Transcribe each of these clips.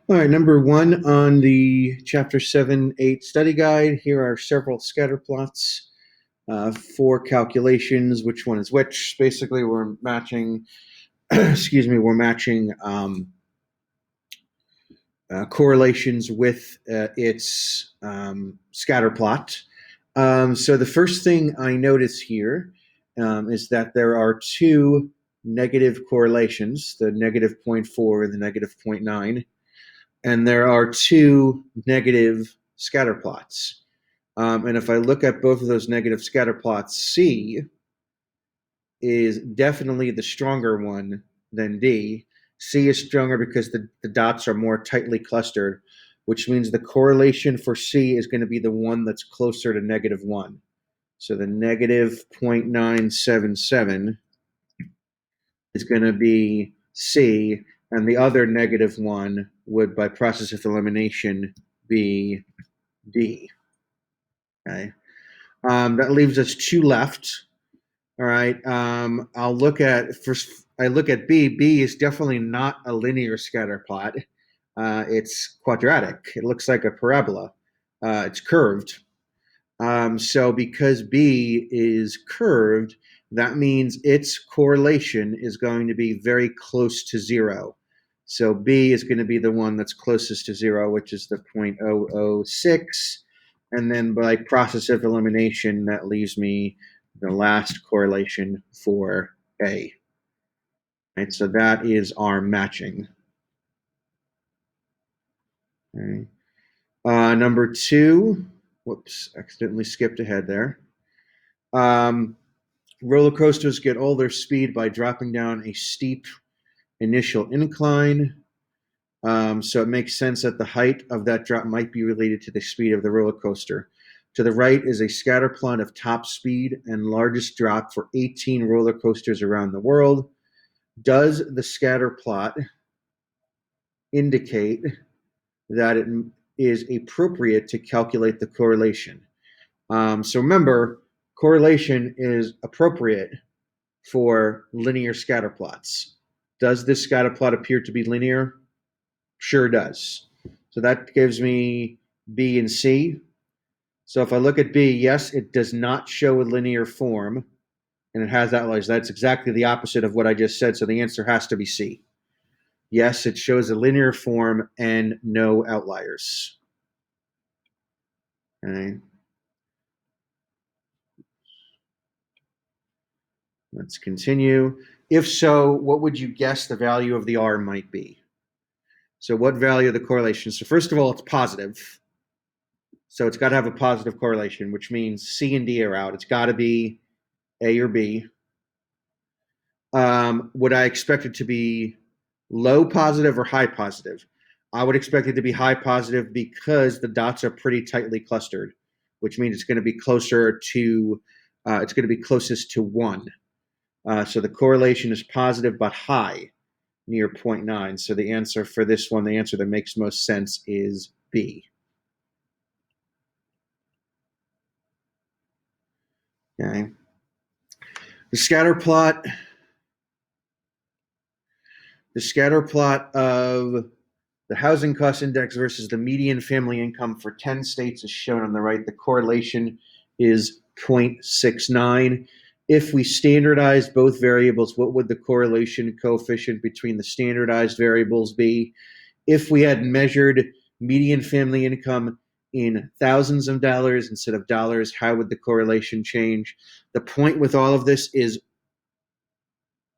All right, number one on the chapter 7-8 study guide. Here are several scatter plots for calculations. Which one is which? Basically, we're matching, excuse me, we're matching correlations with its scatter plot. So the first thing I notice here is that there are two negative correlations, the negative 0.4 and the negative 0.9. And there are two negative scatter plots. And if I look at both of those negative scatter plots, C is definitely the stronger one than D. C is stronger because the dots are more tightly clustered, which means the correlation for C is going to be the one that's closer to negative 1. So the negative 0.977 is going to be C, and the other negative one would, by process of elimination, be D. Okay. That leaves us two left. All right. I'll look at first. I look at B. B is definitely not a linear scatter plot. It's quadratic. It looks like a parabola. It's curved. So because B is curved, that means its correlation is going to be very close to zero. So B is going to be the one that's closest to zero, which is the 0.006. And then by process of elimination, that leaves me the last correlation for A. Right, so that is our matching. Okay. Number two, whoops, accidentally skipped ahead there. Roller coasters get all their speed by dropping down a steep initial incline. So it makes sense that the height of that drop might be related to the speed of the roller coaster. To the right is a scatter plot of top speed and largest drop for 18 roller coasters around the world. Does the scatter plot indicate that it is appropriate to calculate the correlation? So remember, correlation is appropriate for linear scatter plots. Does this scatter plot appear to be linear? Sure does. So that gives me B and C. So if I look at B, yes, it does not show a linear form, and it has outliers. That's exactly the opposite of what I just said. So the answer has to be C. Yes, it shows a linear form and no outliers. Okay. Let's continue. If so, what would you guess the value of the R might be? So what value of the correlation? So first of all, it's positive. So it's got to have a positive correlation, which means C and D are out. It's got to be A or B. Would I expect it to be low positive or high positive? I would expect it to be high positive because the dots are pretty tightly clustered, which means it's going to be closer to, it's going to be closest to 1. So the correlation is positive but high, near 0.9. So the answer for this one, the answer that makes most sense is B. Okay. The scatter plot of the housing cost index versus the median family income for 10 states is shown on the right. The correlation is 0.69. If we standardize both variables, what would the correlation coefficient between the standardized variables be? If we had measured median family income in thousands of dollars instead of dollars, how would the correlation change? The point with all of this is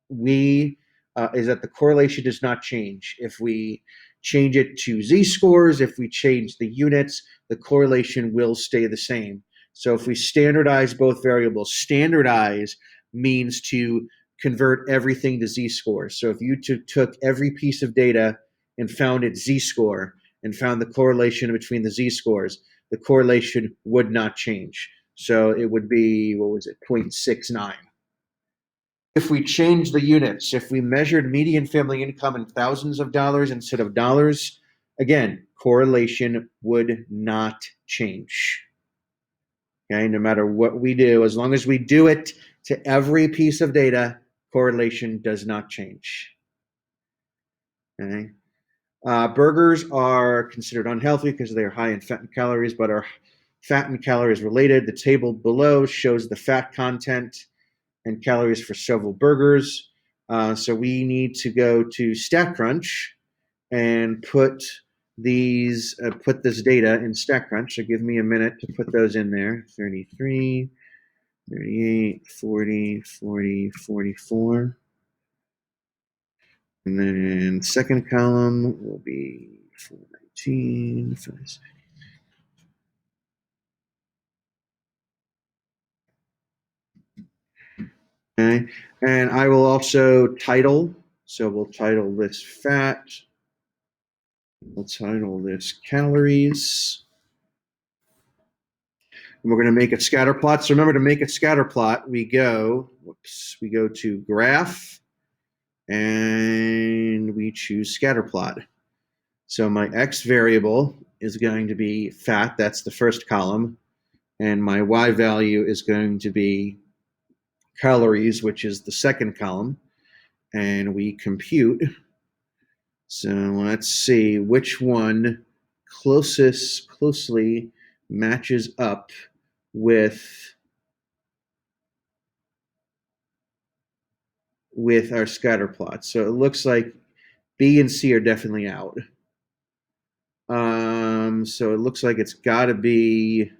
that the correlation does not change. If we change it to z-scores, if we change the units, the correlation will stay the same. So if we standardize both variables, standardize means to convert everything to z-scores. So if you took every piece of data and found its z-score and found the correlation between the z-scores, the correlation would not change. So it would be, what was it, 0.69. If we change the units, if we measured median family income in thousands of dollars instead of dollars, again, correlation would not change. Okay, no matter what we do, as long as we do it to every piece of data, correlation does not change. Okay. Burgers are considered unhealthy because they are high in fat and calories, but are fat and calories related. The table below shows the fat content and calories for several burgers. So we need to go to StatCrunch and put this data in StatCrunch. So give me a minute to put those in there. 33, 38, 40, 40, 44. And then second column will be 419. Okay. And I will also title. So we'll title this fat. We'll title this calories. And we're going to make a scatter plot. So remember, to make a scatter plot, we go to graph and we choose scatter plot. So my X variable is going to be fat. That's the first column. And my Y value is going to be calories, which is the second column. And we compute. So let's see which one closely matches up with our scatter plot. So it looks like B and C are definitely out. So it looks like it's got to be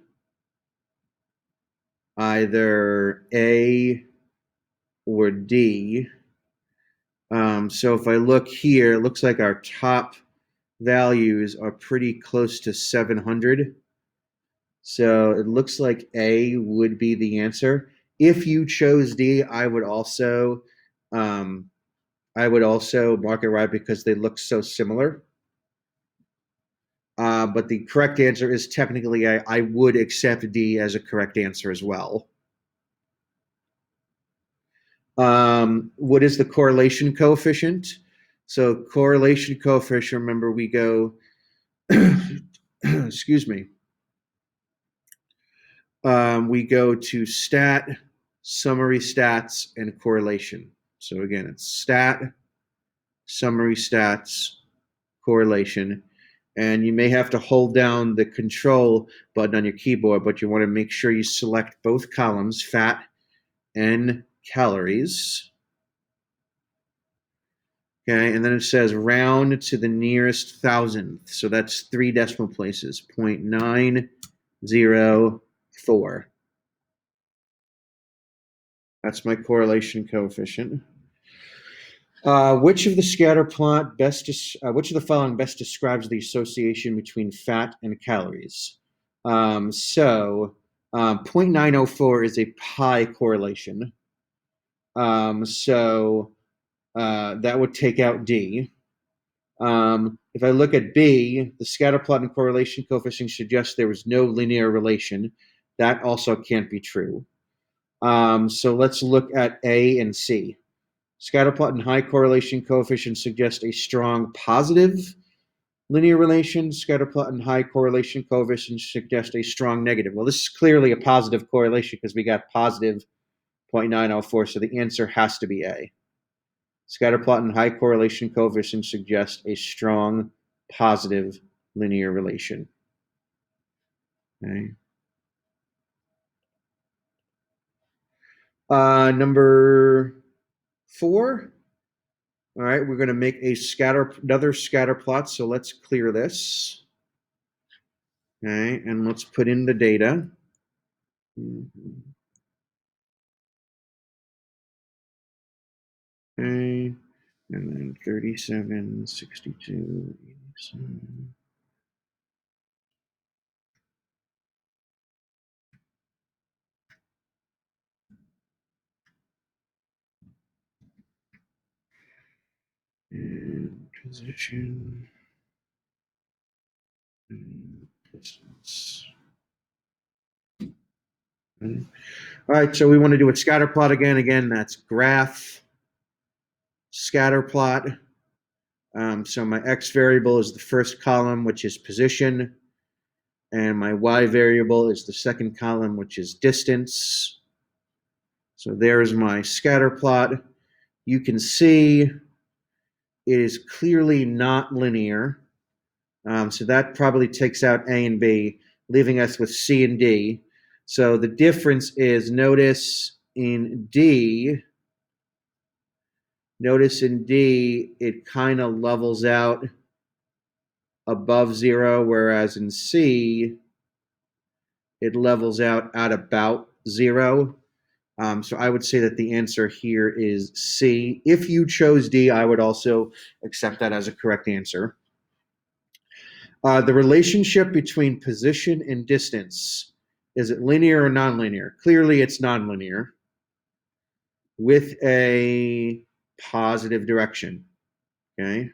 either A or D. So if I look here, it looks like our top values are pretty close to 700. So it looks like A would be the answer. If you chose D, I would also mark it right because they look so similar. But the correct answer is technically I would accept D as a correct answer as well. What is the correlation coefficient? So correlation coefficient, remember we go, excuse me, we go to stat, summary stats, and correlation. So again, it's stat, summary stats, correlation. And you may have to hold down the control button on your keyboard, but you want to make sure you select both columns, fat and calories. Okay, and then it says round to the nearest thousandth. So that's 3 decimal places, 0.904. That's my correlation coefficient. Which of the scatter plot which of the following best describes the association between fat and calories? 0.904 is a high correlation. So that would take out D. If I look at B, the scatter plot and correlation coefficient suggests there was no linear relation. That also can't be true. So let's look at A and C. Scatter plot and high correlation coefficient suggest a strong positive linear relation. Scatter plot and high correlation coefficient suggest a strong negative. Well, this is clearly a positive correlation because we got positive 0.904, so the answer has to be A. Scatter plot and high correlation coefficient suggest a strong positive linear relation. Okay. Number 4. All right, we're going to make another scatter plot. So let's clear this. Okay, and let's put in the data. Okay, and then 37, 62, 87. And position. And distance. Okay. All right, so we want to do a scatter plot again. Again, that's graph, scatter plot. So my X variable is the first column, which is position. And my Y variable is the second column, which is distance. So there's my scatter plot. You can see it is clearly not linear. So that probably takes out A and B, leaving us with C and D. So the difference is, notice in D, it kind of levels out above zero, whereas in C, it levels out at about zero. So I would say that the answer here is C. If you chose D, I would also accept that as a correct answer. The relationship between position and distance, is it linear or nonlinear? Clearly, it's nonlinear with a positive direction. Okay.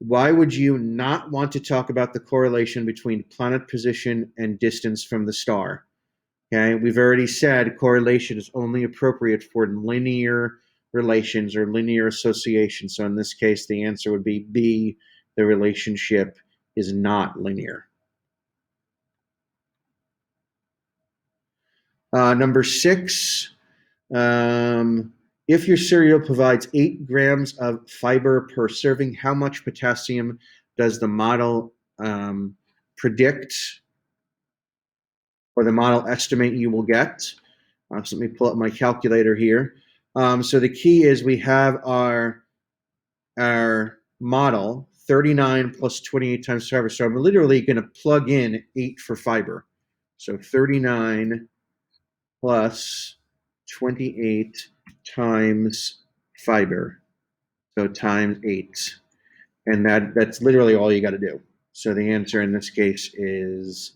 Why would you not want to talk about the correlation between planet position and distance from the star? Okay, we've already said correlation is only appropriate for linear relations or linear association. So in this case, the answer would be B, the relationship is not linear. Number 6, if your cereal provides 8 grams of fiber per serving, how much potassium does the model predict, or the model estimate you will get? So let me pull up my calculator here. So the key is we have our model, 39 plus 28 times fiber. So I'm literally going to plug in 8 for fiber. So 39 plus 28 times fiber. So times 8. And that's literally all you got to do. So the answer in this case is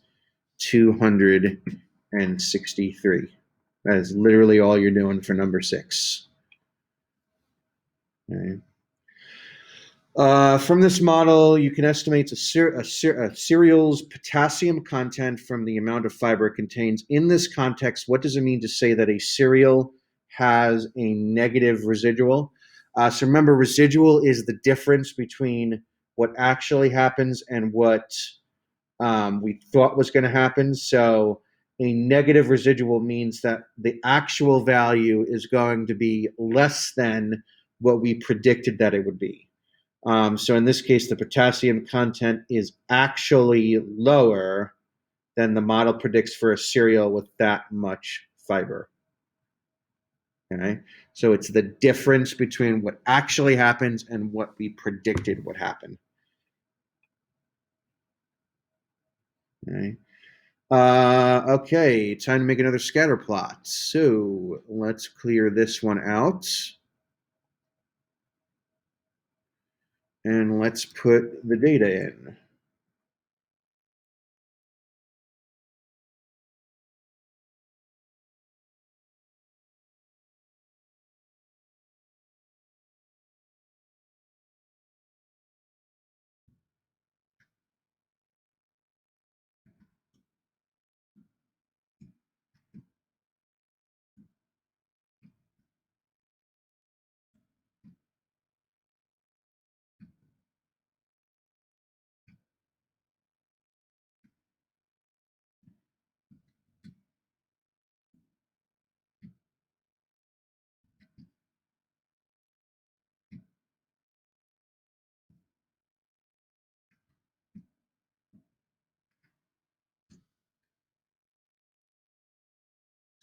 263. That is literally all you're doing for number 6. Okay. From this model, you can estimate a cereal's potassium content from the amount of fiber it contains. In this context, what does it mean to say that a cereal has a negative residual? So remember, residual is the difference between what actually happens and what we thought was going to happen. So a negative residual means that the actual value is going to be less than what we predicted that it would be. So in this case, the potassium content is actually lower than the model predicts for a cereal with that much fiber. Okay, so it's the difference between what actually happens and what we predicted would happen. Okay. Okay, time to make another scatter plot. So let's clear this one out. And let's put the data in.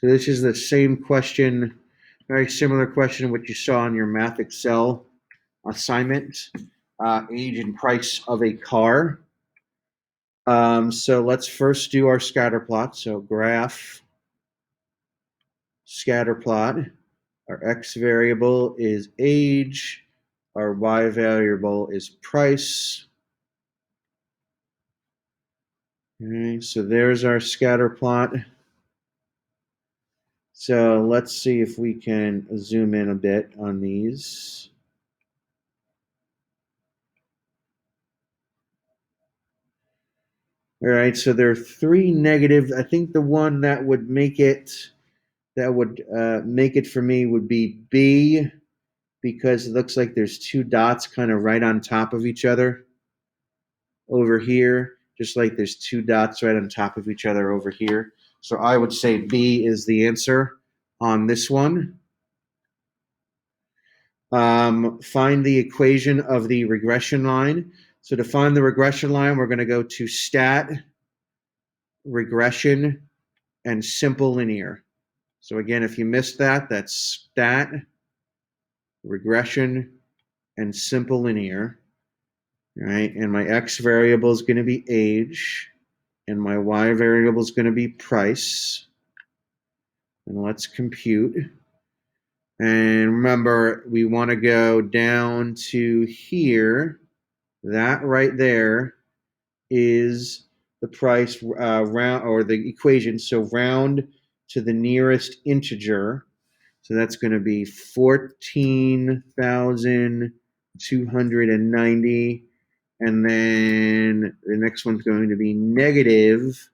So this is the same question, very similar question what you saw in your Math Excel assignment, age and price of a car. So let's first do our scatter plot. So graph, scatter plot. Our x variable is age. Our y variable is price. Okay, so there's our scatter plot. So let's see if we can zoom in a bit on these. All right, so there are 3 negative. I think the one that would make it for me would be B, because it looks like there's 2 dots kind of right on top of each other over here, just like there's 2 dots right on top of each other over here. So I would say B is the answer on this one. Find the equation of the regression line. So to find the regression line, we're going to go to stat, regression, and simple linear. So again, if you missed that, that's stat, regression, and simple linear. All right, and my x variable is going to be age, and my y variable is going to be price. And let's compute. And remember, we want to go down to here. That right there is the price round, or the equation. So round to the nearest integer. So that's going to be 14,290. And then the next one's going to be negative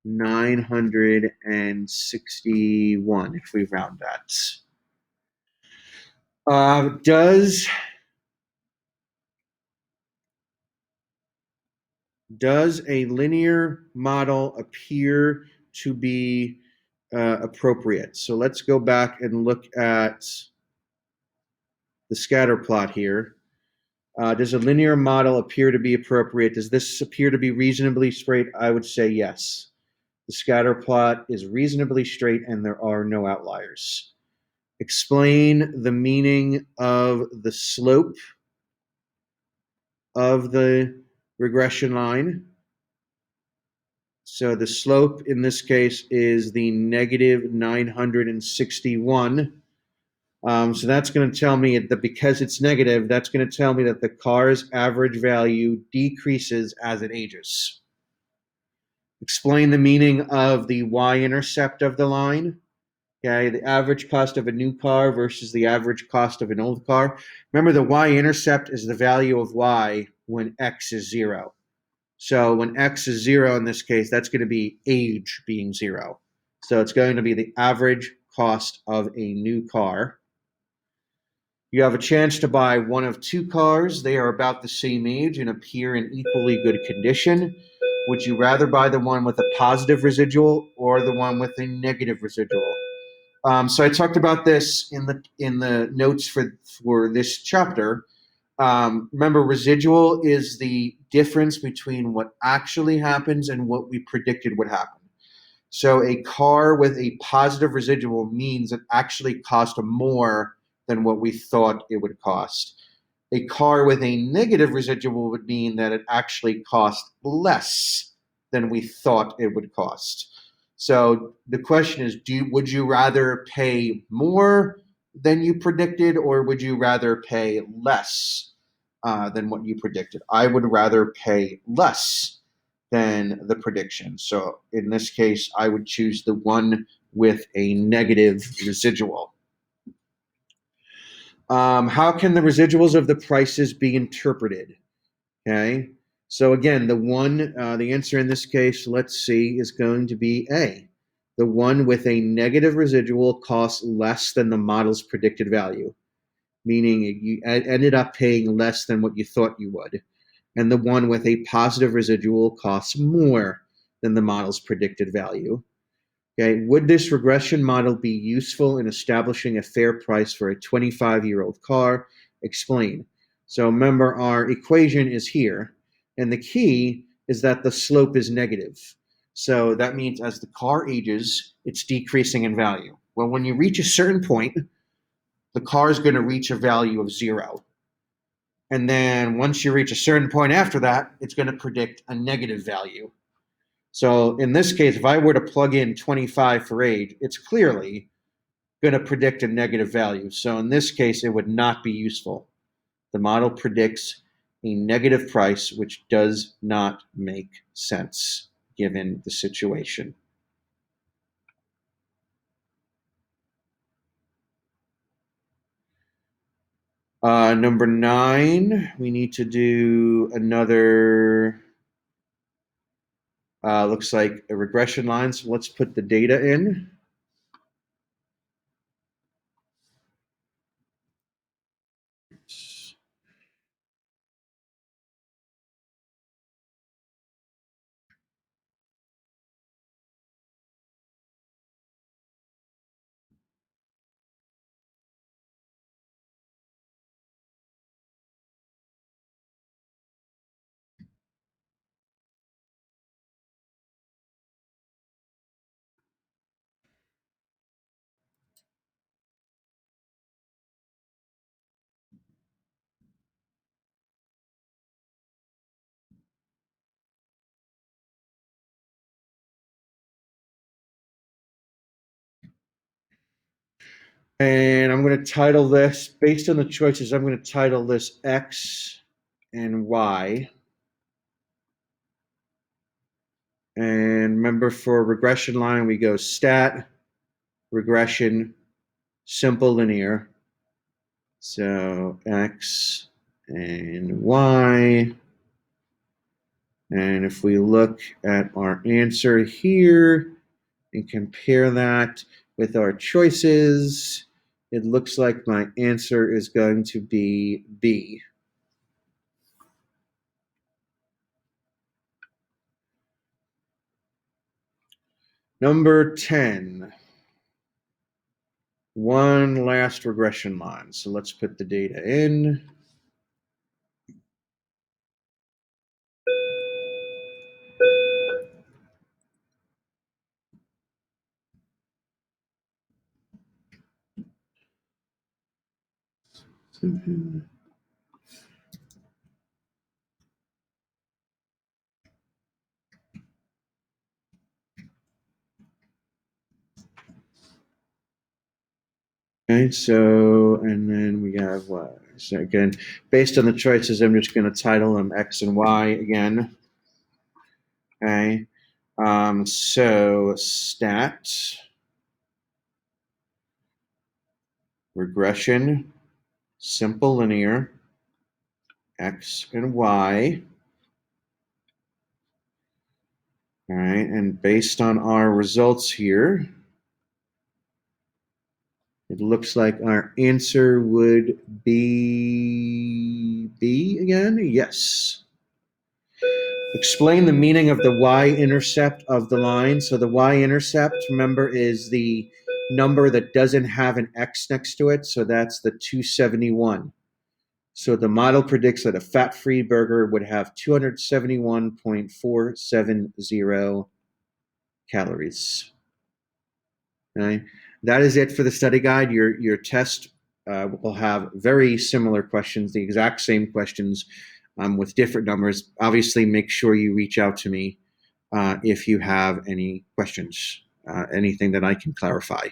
961 if we round that. Does a linear model appear to be appropriate? So let's go back and look at the scatter plot here. Does a linear model appear to be appropriate? Does this appear to be reasonably straight? I would say yes. The scatter plot is reasonably straight and there are no outliers. Explain the meaning of the slope of the regression line. So the slope in this case is the negative 961. So that's going to tell me that because it's negative, that's going to tell me that the car's average value decreases as it ages. Explain the meaning of the y-intercept of the line. Okay, the average cost of a new car versus the average cost of an old car. Remember, the y-intercept is the value of y when x is 0. So when x is 0 in this case, that's going to be age being 0. So it's going to be the average cost of a new car. You have a chance to buy one of two cars. They are about the same age and appear in equally good condition. Would you rather buy the one with a positive residual or the one with a negative residual? So I talked about this in the notes for this chapter. Remember, residual is the difference between what actually happens and what we predicted would happen. So a car with a positive residual means it actually cost more than what we thought it would cost. A car with a negative residual would mean that it actually cost less than we thought it would cost. So the question is, would you rather pay more than you predicted, or would you rather pay less than what you predicted? I would rather pay less than the prediction. So in this case, I would choose the one with a negative residual. How can the residuals of the prices be interpreted? Okay. So again, the answer in this case, let's see, is going to be A. The one with a negative residual costs less than the model's predicted value, meaning you ended up paying less than what you thought you would. And the one with a positive residual costs more than the model's predicted value. Okay, would this regression model be useful in establishing a fair price for a 25-year-old car? Explain. So remember, our equation is here, and the key is that the slope is negative. So that means as the car ages, it's decreasing in value. Well, when you reach a certain point, the car is going to reach a value of 0. And then once you reach a certain point after that, it's going to predict a negative value. So in this case, if I were to plug in 25 for age, it's clearly going to predict a negative value. So in this case, it would not be useful. The model predicts a negative price, which does not make sense given the situation. Number 9, we need to do another, looks like a regression line. So let's put the data in. And I'm going to title this, based on the choices, I'm going to title this X and Y. And remember, for regression line, we go stat, regression, simple linear. So X and Y. And if we look at our answer here and compare that with our choices, it looks like my answer is going to be B. Number 10. One last regression line. So let's put the data in. Okay, so, and then we have what? So again, based on the choices, I'm just going to title them X and Y again. Okay, so stat, regression, simple linear, X and Y. All right, and based on our results here, it looks like our answer would be B again. Yes. Explain the meaning of the y-intercept of the line. So the y-intercept, remember, is the number that doesn't have an x next to it. So that's the 271. So the model predicts that a fat-free burger would have 271.470 calories. Okay. That is it for the study guide. Your test will have very similar questions, the exact same questions with different numbers. Obviously, make sure you reach out to me if you have any questions, anything that I can clarify.